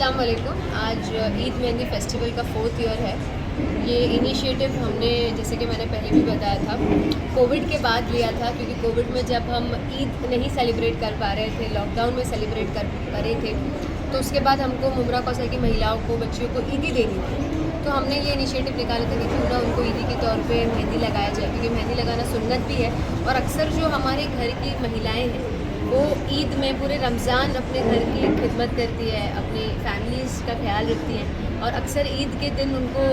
अस्सलाम वालेकुम। आज ईद मेहंदी फेस्टिवल का 4th ईयर है। ये इनिशिएटिव हमने, जैसे कि मैंने पहले भी बताया था, कोविड के बाद लिया था, क्योंकि कोविड में जब हम ईद नहीं सेलिब्रेट कर पा रहे थे, लॉकडाउन में सेलिब्रेट कर रहे थे, तो उसके बाद हमको मुमरा कौसा की महिलाओं को, बच्चियों को ईदी देनी थी। तो हमने ये इनिशिएटिव निकाला था कि क्यों ना उनको ईदी के तौर पे मेहंदी लगाया जाए, क्योंकि मेहंदी लगाना सुन्नत भी है। और अक्सर जो हमारे घर की महिलाएँ हैं वो ईद में पूरे रमज़ान अपने घर की खिदमत करती है, अपनी फैमिलीज़ का ख्याल रखती हैं, और अक्सर ईद के दिन उनको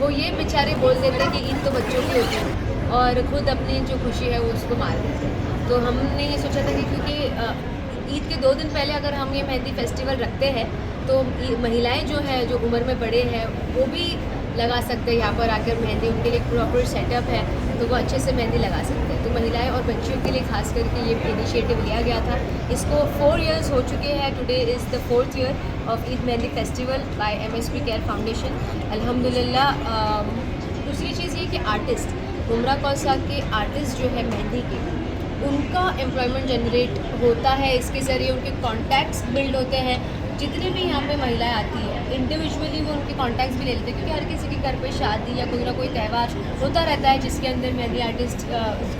वो ये बेचारे बोल देते हैं कि ईद तो बच्चों की होती है, और ख़ुद अपनी जो खुशी है वो उसको मार देते हैं। तो हमने ये सोचा था कि क्योंकि ईद के 2 दिन पहले अगर हम ये मेहंदी फेस्टिवल रखते हैं तो महिलाएँ जो हैं, जो उम्र में बड़े हैं, वो भी लगा सकते हैं यहाँ पर आकर मेहंदी। उनके लिए प्रॉपर सेटअप है, तो वो अच्छे से मेहंदी लगा सकते हैं। तो महिलाएं और बच्चियों के लिए खास करके ये इनिशिएटिव लिया गया था। इसको 4 इयर्स हो चुके हैं। Today is the 4th year of Eid mehndi festival bye MSP care foundation, अल्हम्दुलिल्लाह। दूसरी चीज़ ये कि आर्टिस्ट, मुमरा कौसा के आर्टिस्ट जो है मेहंदी के, उनका एम्प्लॉयमेंट जनरेट होता है। इसके ज़रिए उनके कॉन्टैक्ट्स बिल्ड होते हैं। जितने भी यहाँ पे महिलाएं आती हैं, इंडिविजुअली वो उनके कॉन्टैक्ट्स भी ले लेते हैं, क्योंकि हर किसी के घर पे शादी या कोई ना कोई त्यौहार होता रहता है जिसके अंदर मेहंदी आर्टिस्ट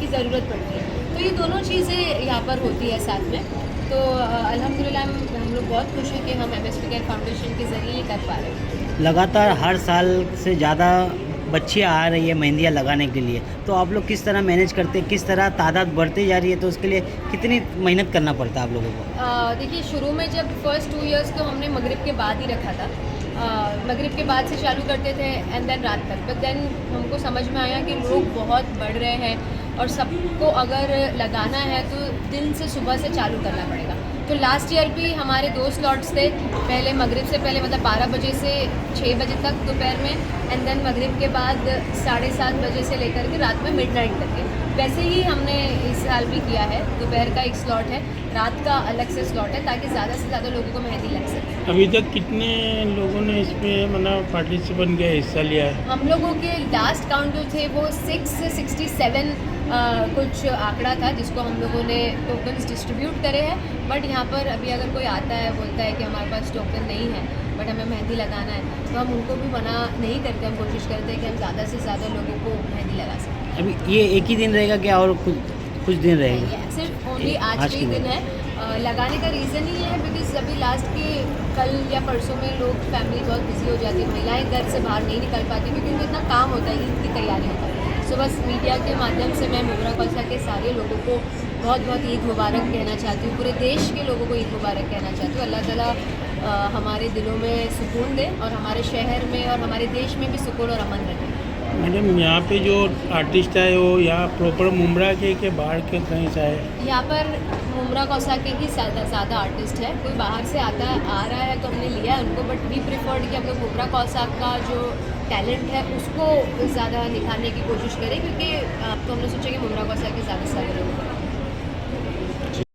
की ज़रूरत पड़ती है। तो ये दोनों चीज़ें यहाँ पर होती है साथ में। तो अल्हम्दुलिल्लाह हम लोग बहुत खुश हैं कि हम MSP केयर फाउंडेशन के ज़रिए ये कर पा रहे हैं। लगातार हर साल से ज़्यादा बच्चियाँ आ रही है मेहंदियाँ लगाने के लिए, तो आप लोग किस तरह मैनेज करते हैं, किस तरह तादाद बढ़ती जा रही है, तो उसके लिए कितनी मेहनत करना पड़ता है आप लोगों को? देखिए, शुरू में जब फर्स्ट 2 इयर्स तो हमने मगरिब के बाद ही रखा था। मगरिब के बाद से चालू करते थे एंड देन रात तक। बट देन हमको समझ में आया कि लोग बहुत बढ़ रहे हैं, और सबको अगर लगाना है तो दिन से सुबह से चालू करना पड़ेगा। तो लास्ट ईयर भी हमारे 2 स्लॉट्स थे, पहले मगरिब से पहले, मतलब 12 बजे से 6 बजे तक दोपहर में, एंड देन मगरिब के बाद 7:30 बजे से लेकर के रात में मिडनाइट तक के। वैसे ही हमने इस साल भी किया है। दोपहर का एक स्लॉट है, रात का अलग से स्लॉट है, ताकि ज़्यादा से ज़्यादा लोगों को मेहंदी लग सके। अभी तक कितने लोगों ने इसमें मतलब पार्टिसिपेंट किया, हिस्सा लिया है? हम लोगों के लास्ट काउंट जो थे वो 6 से 67 कुछ आंकड़ा था, जिसको हम लोगों ने टोकन्स डिस्ट्रीब्यूट करे हैं। बट यहाँ पर अभी अगर कोई आता है, बोलता है कि हमारे पास टोकन नहीं है बट हमें मेहंदी लगाना है, तो हम उनको भी मना नहीं करते। हम कोशिश करते हैं कि हम ज़्यादा से ज़्यादा लोगों को मेहंदी लगा सकें। अभी ये एक ही दिन रहेगा क्या, और कुछ दिन रहेगा? सिर्फ ओनली आज के ही दिन है। लगाने का रीज़न ही है बिकॉज अभी लास्ट के कल या परसों में लोग, फैमिली बहुत बिजी हो जाती है, महिलाएं घर से बाहर नहीं निकल पाती क्योंकि उनको इतना काम होता है, ईद की तैयारी होता है। सो बस मीडिया के माध्यम से मैं मुमरा कौसा के सारे लोगों को बहुत बहुत ईद मुबारक कहना चाहती हूँ। पूरे देश के लोगों को ईद मुबारक कहना चाहती हूँ। अल्लाह ताला हमारे दिलों में सुकून दे, और हमारे शहर में और हमारे देश में भी सुकून और अमन रखे। मैडम, यहाँ पे जो आर्टिस्ट है वो यहाँ प्रॉपर मुमरा के बाहर के कहीं से है? यहाँ पर मुमरा कौसा के ही ज़्यादा आर्टिस्ट है। कोई बाहर से आ रहा है तो हमने लिया है उनको, बट वी प्रेफर्ड कि हम लोग मुमरा कौसा का जो टैलेंट है उसको ज़्यादा निखारने की कोशिश करें, क्योंकि तो हमने सोचा कि मुमरा कौसा के ज़्यादा से ज़्यादा लोग